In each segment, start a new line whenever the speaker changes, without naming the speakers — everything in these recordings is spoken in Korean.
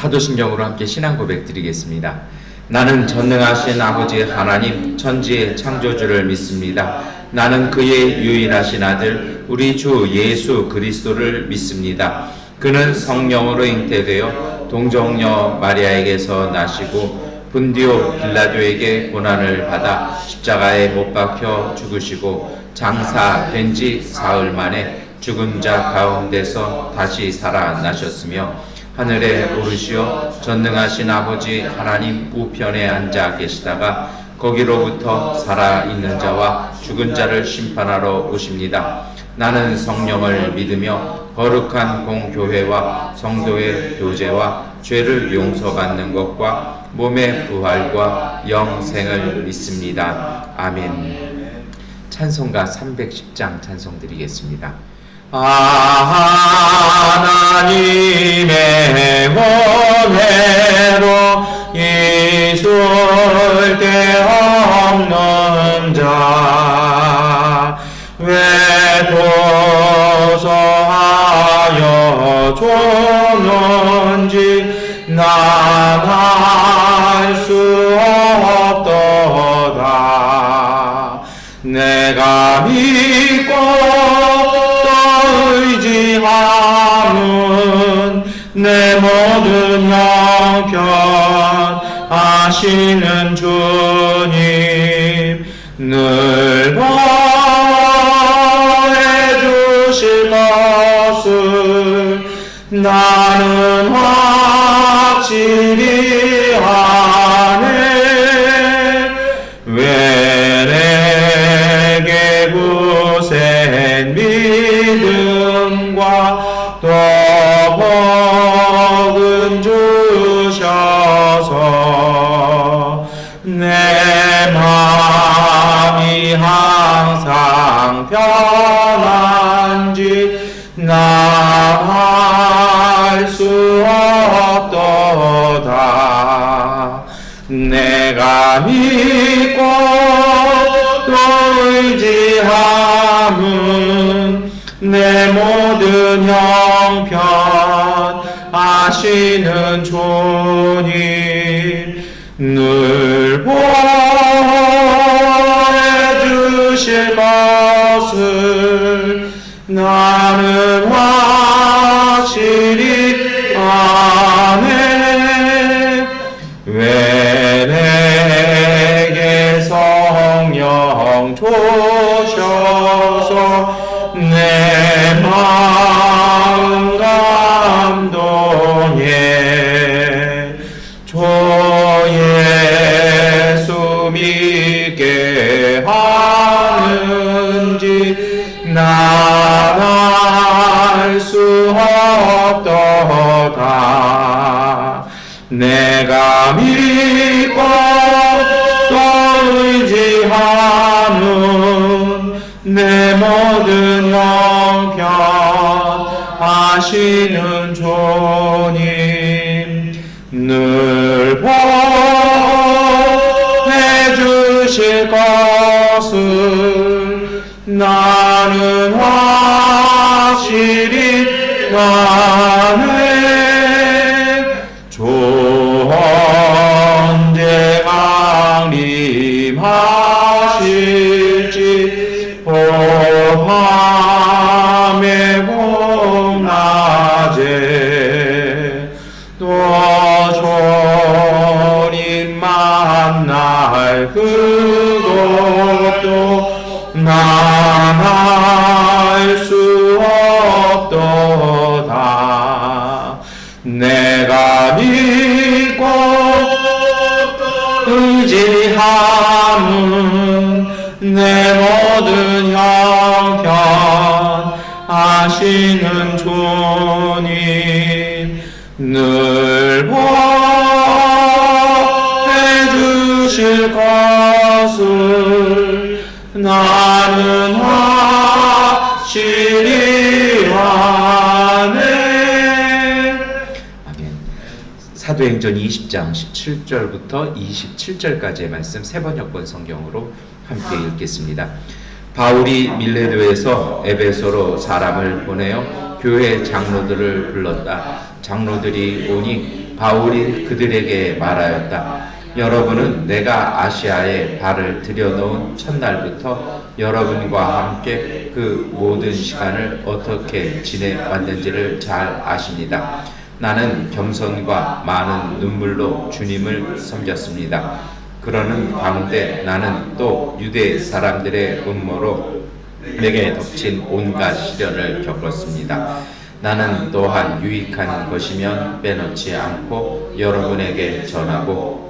사도신경으로 함께 신앙 고백 드리겠습니다. 나는 전능하신 아버지 하나님 천지의 창조주를 믿습니다. 나는 그의 유일하신 아들 우리 주 예수 그리스도를 믿습니다. 그는 성령으로 잉태되어 동정녀 마리아에게서 나시고 본디오 빌라도에게 고난을 받아 십자가에 못 박혀 죽으시고 장사된 지 사흘 만에 죽은 자 가운데서 다시 살아나셨으며 하늘에 오르시어 전능하신 아버지 하나님 우편에 앉아 계시다가 거기로부터 살아있는 자와 죽은 자를 심판하러 오십니다. 나는 성령을 믿으며 거룩한 공교회와 성도의 교제와 죄를 용서받는 것과 몸의 부활과 영생을 믿습니다. 아멘. 찬송가 310장 찬송 드리겠습니다. 하나님의 은혜로 있을 데 없는 자 왜 도서하여 줬는지 난 알 수 없도다. 내가 믿고 의지하는 내 모든 형편 아시는 주님 늘 보호해 주실 것을 나는 확실히 아네. 왜 내게 굳센 믿음과 또 복은 주셔서 내 마음이 항상 편한지 나 알 수 없도다. 내가 믿고 또 의지함은 내 모든 형편 아시는 주님 늘 보호해 주실 것을 나는 확실히 아네. 왜 내게 성령 주셔서 내 마음 감동해. 주 예수 믿게 하는지 난 알 수 없도다. 내가 믿고 또 의지하는 내 모든 형편 아시는 주님 늘 보호해 주실 것을 나는 확실히 아네. 주 언제 강림하실지 밤에 봄낮에 또 주님 만날 그것도 난 알 수 없도다. 내가 믿고 의지하는 내 모든 형편 아시는 주님 늘 보호해 주실 것을 나는 확실히 아네. 아멘. 사도행전 20장 17절부터 27절까지의 말씀 세 번역본 성경으로 함께 읽겠습니다. 바울이 밀레도에서 에베소로 사람을 보내어 교회 장로들을 불렀다. 장로들이 오니 바울이 그들에게 말하였다. 여러분은 내가 아시아에 발을 들여놓은 첫날부터 여러분과 함께 그 모든 시간을 어떻게 지내왔는지를 잘 아십니다. 나는 겸손과 많은 눈물로 주님을 섬겼습니다. 그러는 가운데 나는 또 유대 사람들의 음모로 내게 덮친 온갖 시련을 겪었습니다. 나는 또한 유익한 것이면 빼놓지 않고 여러분에게 전하고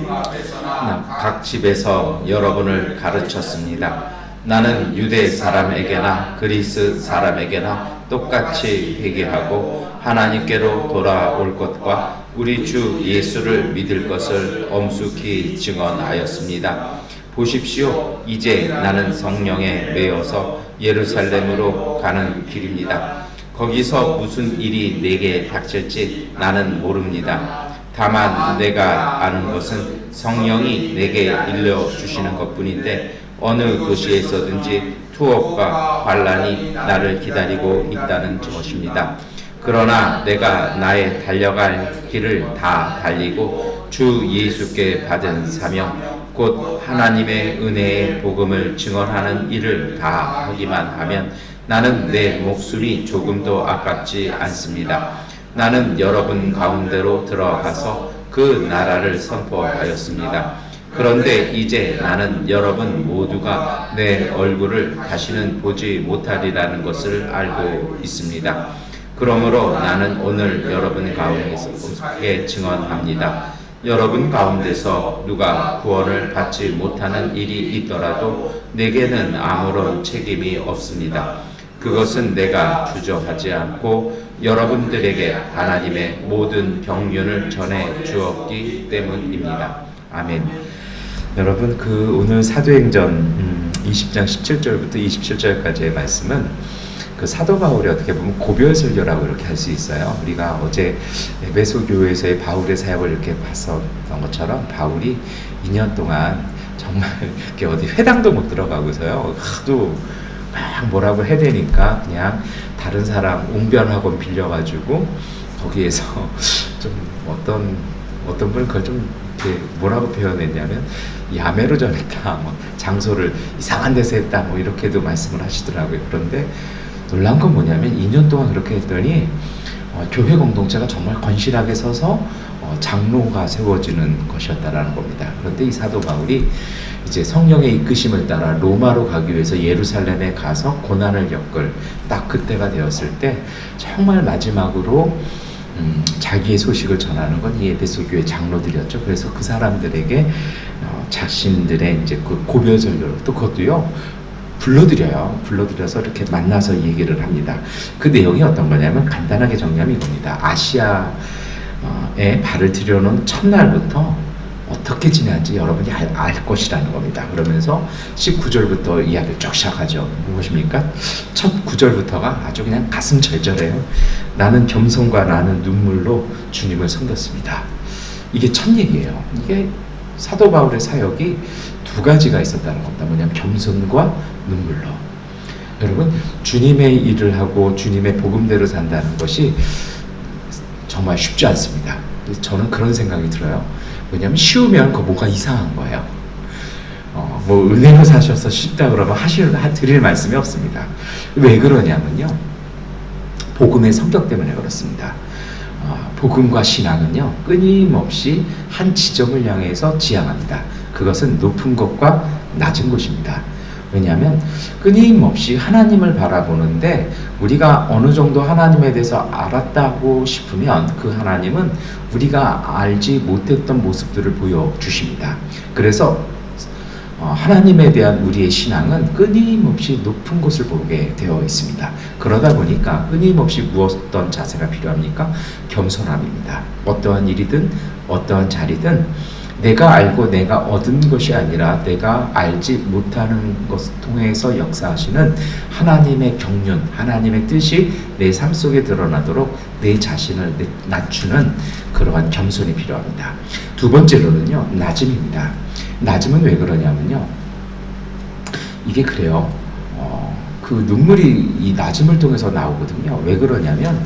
각 집에서 여러분을 가르쳤습니다. 나는 유대 사람에게나 그리스 사람에게나 똑같이 회개하고 하나님께로 돌아올 것과 우리 주 예수를 믿을 것을 엄숙히 증언하였습니다. 보십시오. 이제 나는 성령에 매여서 예루살렘으로 가는 길입니다. 거기서 무슨 일이 내게 닥칠지 나는 모릅니다. 다만 내가 아는 것은 성령이 내게 일러주시는 것뿐인데 어느 도시에서든지 투옥과 환난이 나를 기다리고 있다는 것입니다. 그러나 내가 나의 달려갈 길을 다 달리고 주 예수께 받은 사명 곧 하나님의 은혜의 복음을 증언하는 일을 다 하기만 하면 나는 내 목숨이 조금도 아깝지 않습니다. 나는 여러분 가운데로 들어가서 그 나라를 선포하였습니다. 그런데 이제 나는 여러분 모두가 내 얼굴을 다시는 보지 못하리라는 것을 알고 있습니다. 그러므로 나는 오늘 여러분 가운데서 엄숙하게 증언합니다. 여러분 가운데서 누가 구원을 받지 못하는 일이 있더라도 내게는 아무런 책임이 없습니다. 그것은 내가 주저하지 않고 여러분들에게 하나님의 모든 경륜을 전해 주었기 때문입니다. 아멘. 여러분 오늘 사도행전 20장 17절부터 27절까지의 말씀은 그 사도 바울이 어떻게 보면 고별 설교라고 이렇게 할 수 있어요. 우리가 어제 에베소 교회에서의 바울의 사역을 이렇게 봤었던 것처럼 바울이 2년 동안 정말 이렇게 어디 회당도 못 들어가고서요. 하도 막 뭐라고 해대니까 그냥 다른 사람 웅변학원 빌려가지고 거기에서 좀 어떤 분은 그걸 좀 이렇게 뭐라고 표현했냐면 야매로 전했다, 뭐 장소를 이상한 데서 했다, 뭐 이렇게도 말씀을 하시더라고요. 그런데 놀란 건 뭐냐면 2년 동안 그렇게 했더니 교회 공동체가 정말 건실하게 서서 장로가 세워지는 것이었다라는 겁니다. 그런데 이 사도 바울이 이제 성령의 이끄심을 따라 로마로 가기 위해서 예루살렘에 가서 고난을 겪을 딱 그때가 되었을 때 정말 마지막으로 자기의 소식을 전하는 건 이 에베소 교회 장로들이었죠. 그래서 그 사람들에게 자신들의 이제 그 고별 설교를 또 그것도요 불러들여서 이렇게 만나서 얘기를 합니다. 그 내용이 어떤 거냐면 간단하게 정리하면 이겁니다. 아시아에 발을 들여놓은 첫날부터 어떻게 지내는지 여러분이 알 것이라는 겁니다. 그러면서 19절부터 이야기를 쭉 시작하죠. 무엇입니까? 첫 9절부터가 아주 그냥 가슴 절절해요. 나는 겸손과 나는 눈물로 주님을 섬겼습니다. 이게 첫 얘기예요. 이게 사도 바울의 사역이 두 가지가 있었다는 겁니다. 뭐냐면 겸손과 눈물로. 여러분, 주님의 일을 하고 주님의 복음대로 산다는 것이 정말 쉽지 않습니다. 저는 그런 생각이 들어요. 왜냐면 쉬우면 그 뭐가 이상한 거예요. 뭐 은혜로 사셔서 쉽다 그러면 드릴 말씀이 없습니다. 왜 그러냐면요, 복음의 성격 때문에 그렇습니다. 복음과 신앙은요 끊임없이 한 지점을 향해서 지향합니다. 그것은 높은 것과 낮은 곳입니다. 왜냐하면 끊임없이 하나님을 바라보는데 우리가 어느 정도 하나님에 대해서 알았다고 싶으면 그 하나님은 우리가 알지 못했던 모습들을 보여주십니다. 그래서 하나님에 대한 우리의 신앙은 끊임없이 높은 곳을 보게 되어 있습니다. 그러다 보니까 끊임없이 어떤 자세가 필요합니까? 겸손함입니다. 어떠한 일이든 어떠한 자리든 내가 알고 내가 얻은 것이 아니라 내가 알지 못하는 것을 통해서 역사하시는 하나님의 경륜, 하나님의 뜻이 내 삶 속에 드러나도록 내 자신을 낮추는 그러한 겸손이 필요합니다. 두 번째로는요, 낮음입니다. 낮음은 왜 그러냐면요, 이게 그래요. 그 눈물이 이 낮음을 통해서 나오거든요. 왜 그러냐면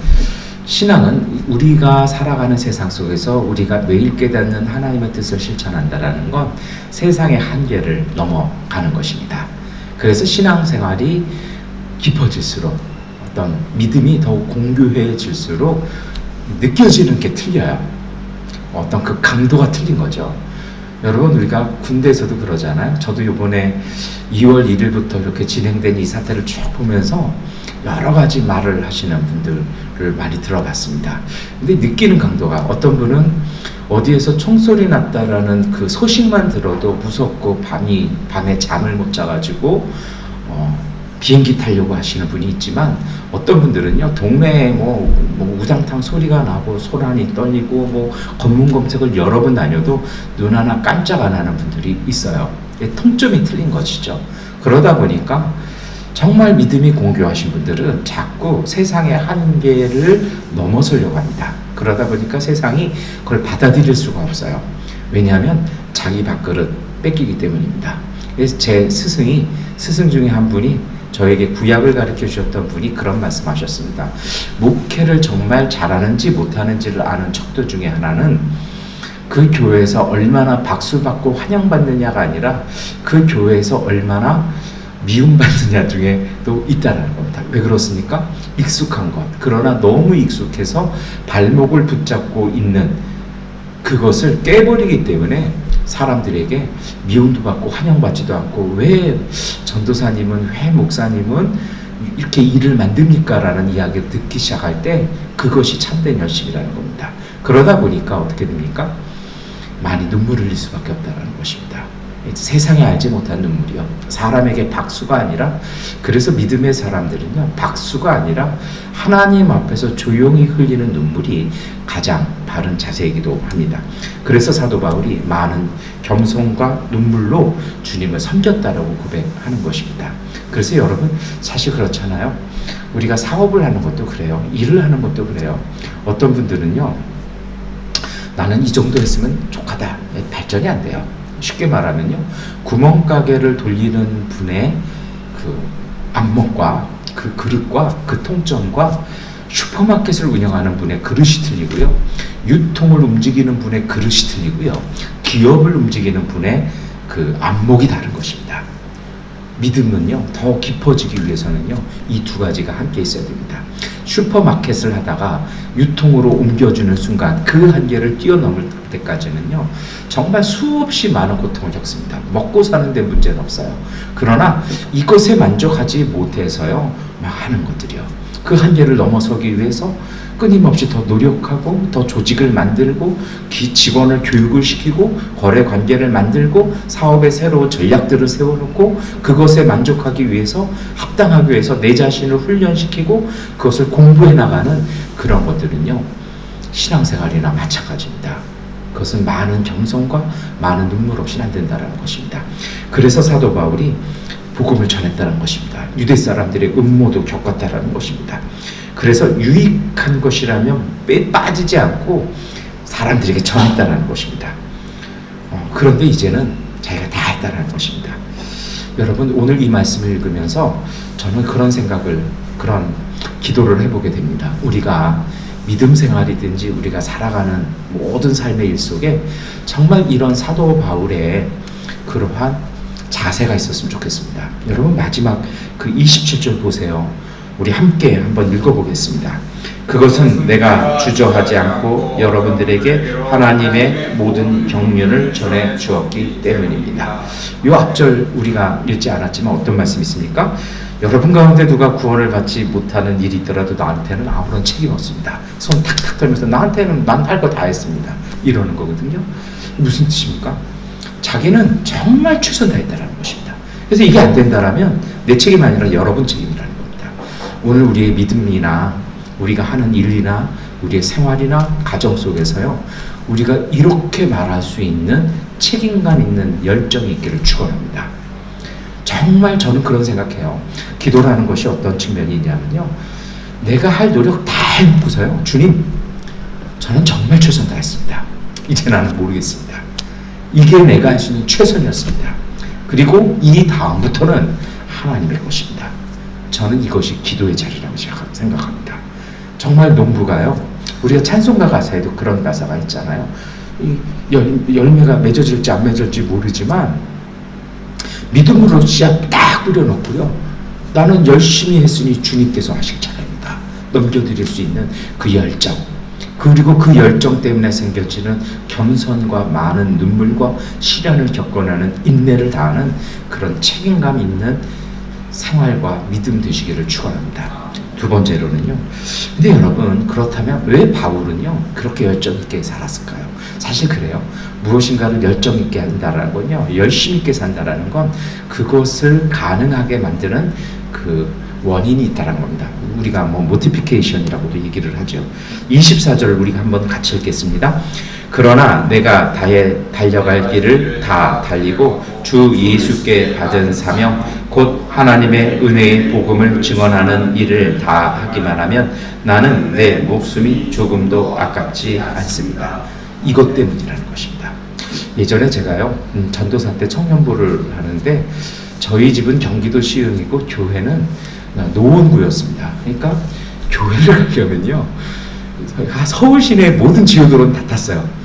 신앙은 우리가 살아가는 세상 속에서 우리가 매일 깨닫는 하나님의 뜻을 실천한다라는 건 세상의 한계를 넘어가는 것입니다. 그래서 신앙생활이 깊어질수록 어떤 믿음이 더욱 공교해질수록 느껴지는 게 틀려요. 어떤 그 강도가 틀린 거죠. 여러분, 우리가 군대에서도 그러잖아요. 저도 이번에 2월 1일부터 이렇게 진행된 이 사태를 쭉 보면서 여러 가지 말을 하시는 분들을 많이 들어봤습니다. 근데 느끼는 강도가, 어떤 분은 어디에서 총소리 났다라는 그 소식만 들어도 무섭고 밤에 잠을 못 자가지고 비행기 타려고 하시는 분이 있지만, 어떤 분들은요, 동네에 뭐 우당탕 소리가 나고 소란이 떨리고 뭐 검문 검색을 여러 번 다녀도 눈 하나 깜짝 안 하는 분들이 있어요. 통점이 틀린 것이죠. 그러다 보니까 정말 믿음이 공교하신 분들은 자꾸 세상의 한계를 넘어서려고 합니다. 그러다 보니까 세상이 그걸 받아들일 수가 없어요. 왜냐하면 자기 밥그릇 뺏기기 때문입니다. 그래서 제 스승 중에 한 분이, 저에게 구약을 가르쳐 주셨던 분이 그런 말씀하셨습니다. 목회를 정말 잘하는지 못하는지를 아는 척도 중에 하나는 그 교회에서 얼마나 박수받고 환영받느냐가 아니라 그 교회에서 얼마나 미움받느냐 중에도 있다는 겁니다. 왜 그렇습니까? 익숙한 것. 그러나 너무 익숙해서 발목을 붙잡고 있는 그것을 깨버리기 때문에 사람들에게 미움도 받고 환영받지도 않고, 왜 전도사님은, 왜 목사님은 이렇게 일을 만듭니까? 라는 이야기를 듣기 시작할 때 그것이 참된 열심이라는 겁니다. 그러다 보니까 어떻게 됩니까? 많이 눈물을 흘릴 수밖에 없다는 것입니다. 세상에 알지 못한 눈물이요. 사람에게 박수가 아니라, 그래서 믿음의 사람들은요, 박수가 아니라 하나님 앞에서 조용히 흘리는 눈물이 가장 바른 자세이기도 합니다. 그래서 사도 바울이 많은 겸손과 눈물로 주님을 섬겼다라고 고백하는 것입니다. 그래서 여러분, 사실 그렇잖아요. 우리가 사업을 하는 것도 그래요. 일을 하는 것도 그래요. 어떤 분들은요, 나는 이 정도 했으면 족하다. 발전이 안 돼요. 쉽게 말하면요, 구멍가게를 돌리는 분의 그 안목과 그 그릇과 그 통점과 슈퍼마켓을 운영하는 분의 그릇이 틀리고요, 유통을 움직이는 분의 그릇이 틀리고요, 기업을 움직이는 분의 그 안목이 다른 것입니다. 믿음은요, 더 깊어지기 위해서는요, 이 두 가지가 함께 있어야 됩니다. 슈퍼마켓을 하다가 유통으로 옮겨주는 순간 그 한계를 뛰어넘을 때까지는요, 정말 수없이 많은 고통을 겪습니다. 먹고 사는데 문제는 없어요. 그러나 이것에 만족하지 못해서요, 많은 것들이요, 그 한계를 넘어서기 위해서 끊임없이 더 노력하고, 더 조직을 만들고, 직원을 교육을 시키고, 거래 관계를 만들고, 사업의 새로운 전략들을 세워놓고, 그것에 만족하기 위해서, 합당하기 위해서 내 자신을 훈련시키고, 그것을 공부해 나가는 그런 것들은요, 신앙생활이나 마찬가지입니다. 그것은 많은 겸손과 많은 눈물 없이는 안 된다는 것입니다. 그래서 사도 바울이 복음을 전했다는 것입니다. 유대 사람들의 음모도 겪었다는 것입니다. 그래서 유익한 것이라면 빠지지 않고 사람들에게 전했다는 것입니다. 그런데 이제는 자기가 다 했다는 것입니다. 여러분, 오늘 이 말씀을 읽으면서 저는 그런 기도를 해보게 됩니다. 우리가 믿음 생활이든지 우리가 살아가는 모든 삶의 일 속에 정말 이런 사도 바울의 그러한 자세가 있었으면 좋겠습니다. 여러분, 마지막 그 27절 보세요. 우리 함께 한번 읽어보겠습니다. 그것은 내가 주저하지 않고 여러분들에게 하나님의 모든 경륜을 전해 주었기 때문입니다. 이 앞절 우리가 읽지 않았지만 어떤 말씀이 있습니까? 여러분 가운데 누가 구원을 받지 못하는 일이 있더라도 나한테는 아무런 책임 없습니다. 손 탁탁 떨면서 나한테는 난 할 거 다 했습니다. 이러는 거거든요. 무슨 뜻입니까? 자기는 정말 최선 다했다는 것입니다. 그래서 이게 안 된다라면 내 책임이 아니라 여러분 책임이라는 겁니다. 오늘 우리의 믿음이나 우리가 하는 일이나 우리의 생활이나 가정 속에서요, 우리가 이렇게 말할 수 있는 책임감 있는 열정이 있기를 축원합니다. 정말 저는 그런 생각해요. 기도라는 것이 어떤 측면이 있냐면요, 내가 할 노력 다 해놓고서요, 주님, 저는 정말 최선 다했습니다. 이제 나는 모르겠습니다. 이게 내가 할 수 있는 최선이었습니다. 그리고 이 다음부터는 하나님의 것입니다. 저는 이것이 기도의 자리라고 생각합니다.
정말 농부가요. 우리가 찬송가 가사에도 그런 가사가 있잖아요. 이 열매가 맺어질지 안 맺을지 모르지만 믿음으로 씨앗 딱 뿌려놓고요. 나는 열심히 했으니 주님께서 하실 차례입니다. 넘겨드릴 수 있는 그 열정. 그리고 그 열정 때문에 생겨지는 겸손과 많은 눈물과 시련을 겪어내는 인내를 다하는 그런 책임감 있는 생활과 믿음 되시기를 축원합니다. 두 번째로는요. 근데 여러분, 그렇다면 왜 바울은요 그렇게 열정 있게 살았을까요? 사실 그래요. 무엇인가를 열정 있게 한다라는 건요, 열심히 있게 산다라는 건 그것을 가능하게 만드는 그 원인이 있다는 겁니다. 우리가 뭐 모티피케이션이라고도 얘기를 하죠. 24절을 우리가 한번 같이 읽겠습니다. 그러나 내가 달려갈 길을 다 달리고 주 예수께 받은 사명 곧 하나님의 은혜의 복음을 증언하는 일을 다 하기만 하면 나는 내 목숨이 조금도 아깝지 않습니다. 이것 때문이라는 것입니다. 예전에 제가요 전도사 때 청년부를 하는데 저희 집은 경기도 시흥이고 교회는 노원구였습니다. 그러니까 교회를 가려면요 서울 시내 모든 지하도로는 다 탔어요.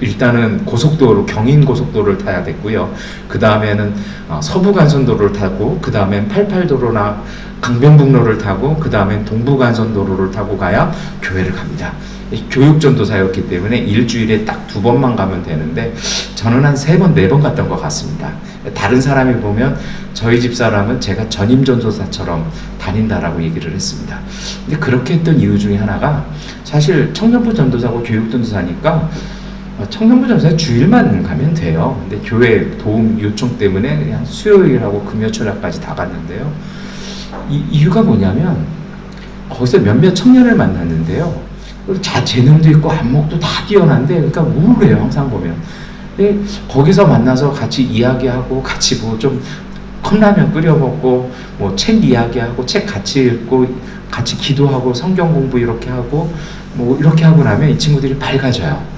일단은 고속도로, 경인고속도로를 타야 됐고요. 그 다음에는 서부간선도로를 타고, 그 다음엔 88도로나 강변북로를 타고, 그 다음엔 동부간선도로를 타고 가야 교회를 갑니다. 교육전도사였기 때문에 일주일에 딱 2번만 가면 되는데 저는 한 3번, 4번 갔던 것 같습니다. 다른 사람이 보면 저희 집 사람은 제가 전임전도사처럼 다닌다라고 얘기를 했습니다. 근데 그렇게 했던 이유 중에 하나가 사실 청년부 전도사고 교육전도사니까 청년부 전도사 주일만 가면 돼요. 근데 교회 도움 요청 때문에 그냥 수요일하고 금요철까지 다 갔는데요. 이유가 뭐냐면 거기서 몇몇 청년을 만났는데요. 재능도 있고 안목도 다 뛰어난데 그러니까 우울해요. 항상 보면. 근데 거기서 만나서 같이 이야기하고 같이 뭐 좀 컵라면 끓여 먹고 뭐 책 이야기하고 책 같이 읽고 같이 기도하고 성경 공부 이렇게 하고 뭐 이렇게 하고 나면 이 친구들이 밝아져요.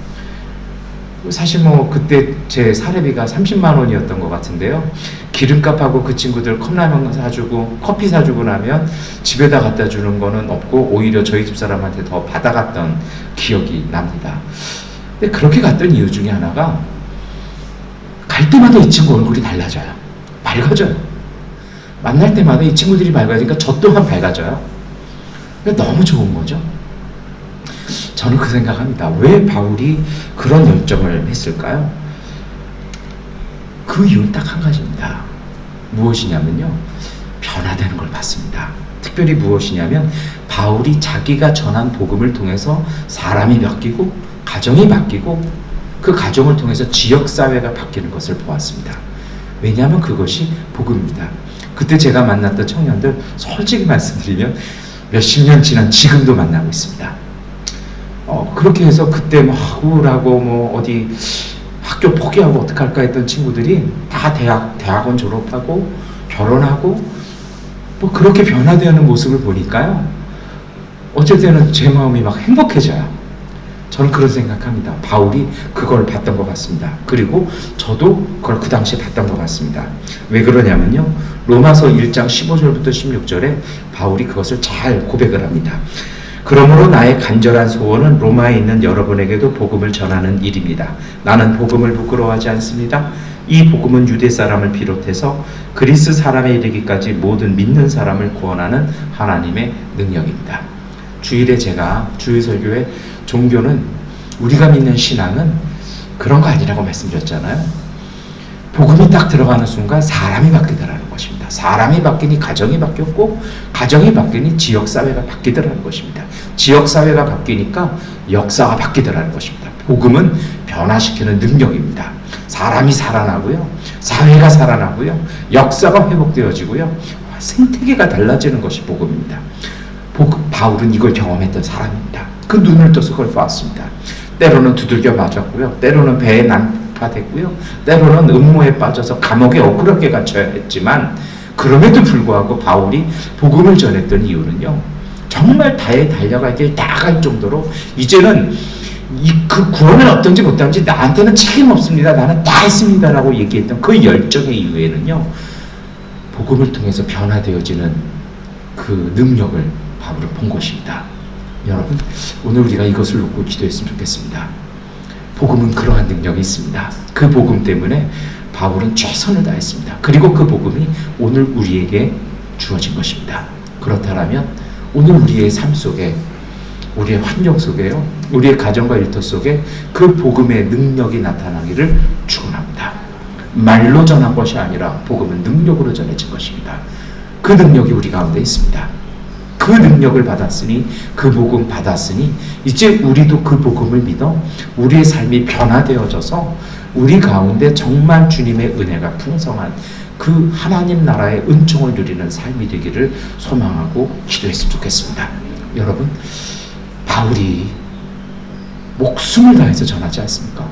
사실 뭐 그때 제 사례비가 30만 원이었던 것 같은데요. 기름값하고 그 친구들 컵라면 사주고 커피 사주고 나면 집에다 갖다 주는 거는 없고 오히려 저희 집 사람한테 더 받아갔던 기억이 납니다. 근데 그렇게 갔던 이유 중에 하나가 갈 때마다 이 친구 얼굴이 달라져요. 밝아져요. 만날 때마다 이 친구들이 밝아지니까 저 또한 밝아져요. 너무 좋은 거죠. 저는 그 생각합니다. 왜 바울이 그런 열정을 했을까요? 그 이유는 딱 한 가지입니다. 무엇이냐면요, 변화되는 걸 봤습니다. 특별히 무엇이냐면 바울이 자기가 전한 복음을 통해서 사람이 바뀌고 가정이 바뀌고 그 가정을 통해서 지역사회가 바뀌는 것을 보았습니다. 왜냐하면 그것이 복음입니다. 그때 제가 만났던 청년들 솔직히 말씀드리면 몇십 년 지난 지금도 만나고 있습니다. 그렇게 해서 그때 뭐 우울하고 뭐 어디 학교 포기하고 어떡할까 했던 친구들이 다 대학원 졸업하고 결혼하고 뭐 그렇게 변화되는 모습을 보니까요. 어쩔 때는 제 마음이 막 행복해져요. 저는 그런 생각합니다. 바울이 그걸 봤던 것 같습니다. 그리고 저도 그걸 그 당시에 봤던 것 같습니다. 왜 그러냐면요. 로마서 1장 15절부터 16절에 바울이 그것을 잘 고백을 합니다. 그러므로 나의 간절한 소원은 로마에 있는 여러분에게도 복음을 전하는 일입니다. 나는 복음을 부끄러워하지 않습니다. 이 복음은 유대 사람을 비롯해서 그리스 사람에 이르기까지 모든 믿는 사람을 구원하는 하나님의 능력입니다. 주일에 제가 주일설교에 종교는 우리가 믿는 신앙은 그런 거 아니라고 말씀드렸잖아요. 복음이 딱 들어가는 순간 사람이 바뀌더라는 것입니다. 사람이 바뀌니 가정이 바뀌었고 가정이 바뀌니 지역사회가 바뀌더라는 것입니다. 지역사회가 바뀌니까 역사가 바뀌더라는 것입니다. 복음은 변화시키는 능력입니다. 사람이 살아나고요. 사회가 살아나고요. 역사가 회복되어지고요. 생태계가 달라지는 것이 복음입니다. 바울은 이걸 경험했던 사람입니다. 그 눈을 떠서 그걸 봤습니다. 때로는 두들겨 맞았고요. 때로는 배에 난파됐고요. 때로는 음모에 빠져서 감옥에 억울하게 갇혀야 했지만 그럼에도 불구하고 바울이 복음을 전했던 이유는요. 정말 달려갈 길 다 갈 정도로 이제는 그 구원은 어떤지 못한지 나한테는 책임 없습니다. 나는 다 했습니다. 라고 얘기했던 그 열정의 이유에는요. 복음을 통해서 변화되어지는 그 능력을 바울은 본 것입니다. 여러분, 오늘 우리가 이것을 놓고 기도했으면 좋겠습니다. 복음은 그러한 능력이 있습니다. 그 복음 때문에 바울은 최선을 다했습니다. 그리고 그 복음이 오늘 우리에게 주어진 것입니다. 그렇다면 오늘 우리의 삶 속에, 우리의 환경 속에요, 우리의 가정과 일터 속에 그 복음의 능력이 나타나기를 축원합니다. 말로 전한 것이 아니라 복음은 능력으로 전해진 것입니다. 그 능력이 우리 가운데 있습니다. 그 능력을 받았으니, 그 복음 받았으니 이제 우리도 그 복음을 믿어 우리의 삶이 변화되어져서 우리 가운데 정말 주님의 은혜가 풍성한 그 하나님 나라의 은총을 누리는 삶이 되기를 소망하고 기도했으면 좋겠습니다. 여러분, 바울이 목숨을 다해서 전하지 않습니까?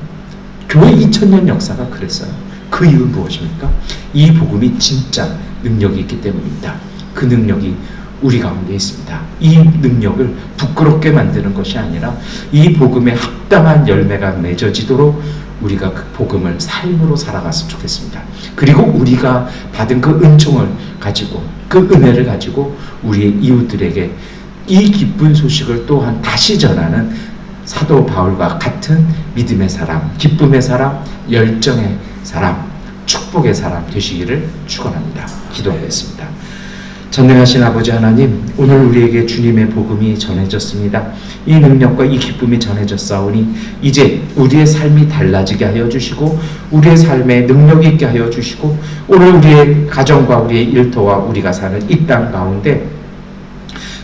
교회 2000년 역사가 그랬어요. 그 이유는 무엇입니까? 이 복음이 진짜 능력이 있기 때문입니다. 그 능력이 우리 가운데 있습니다. 이 능력을 부끄럽게 만드는 것이 아니라 이 복음에 합당한 열매가 맺어지도록 우리가 그 복음을 삶으로 살아갔으면 좋겠습니다. 그리고 우리가 받은 그 은총을 가지고, 그 은혜를 가지고 우리의 이웃들에게 이 기쁜 소식을 또한 다시 전하는 사도 바울과 같은 믿음의 사람, 기쁨의 사람, 열정의 사람, 축복의 사람 되시기를 축원합니다. 기도하겠습니다. 전능하신 아버지 하나님, 오늘 우리에게 주님의 복음이 전해졌습니다. 이 능력과 이 기쁨이 전해졌사오니 이제 우리의 삶이 달라지게 하여 주시고 우리의 삶에 능력 있게 하여 주시고 오늘 우리의 가정과 우리의 일터와 우리가 사는 이 땅 가운데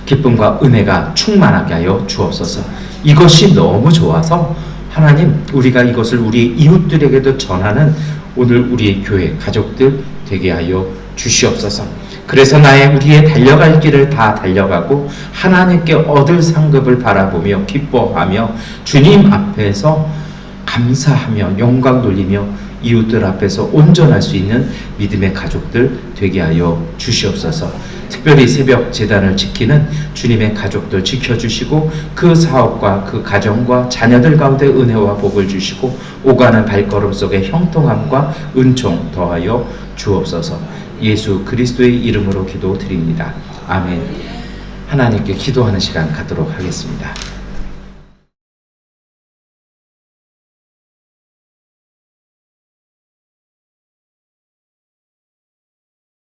기쁨과 은혜가 충만하게 하여 주옵소서. 이것이 너무 좋아서 하나님, 우리가 이것을 우리 이웃들에게도 전하는 오늘 우리의 교회 가족들 되게 하여 주시옵소서. 그래서 우리의 달려갈 길을 다 달려가고 하나님께 얻을 상급을 바라보며 기뻐하며 주님 앞에서 감사하며 영광 돌리며 이웃들 앞에서 온전할 수 있는 믿음의 가족들 되게 하여 주시옵소서. 특별히 새벽 제단을 지키는 주님의 가족들 지켜주시고 그 사업과 그 가정과 자녀들 가운데 은혜와 복을 주시고 오가는 발걸음 속에 형통함과 은총 더하여 주옵소서. 예수 그리스도의 이름으로 기도드립니다. 아멘. 하나님께 기도하는 시간 갖도록 하겠습니다.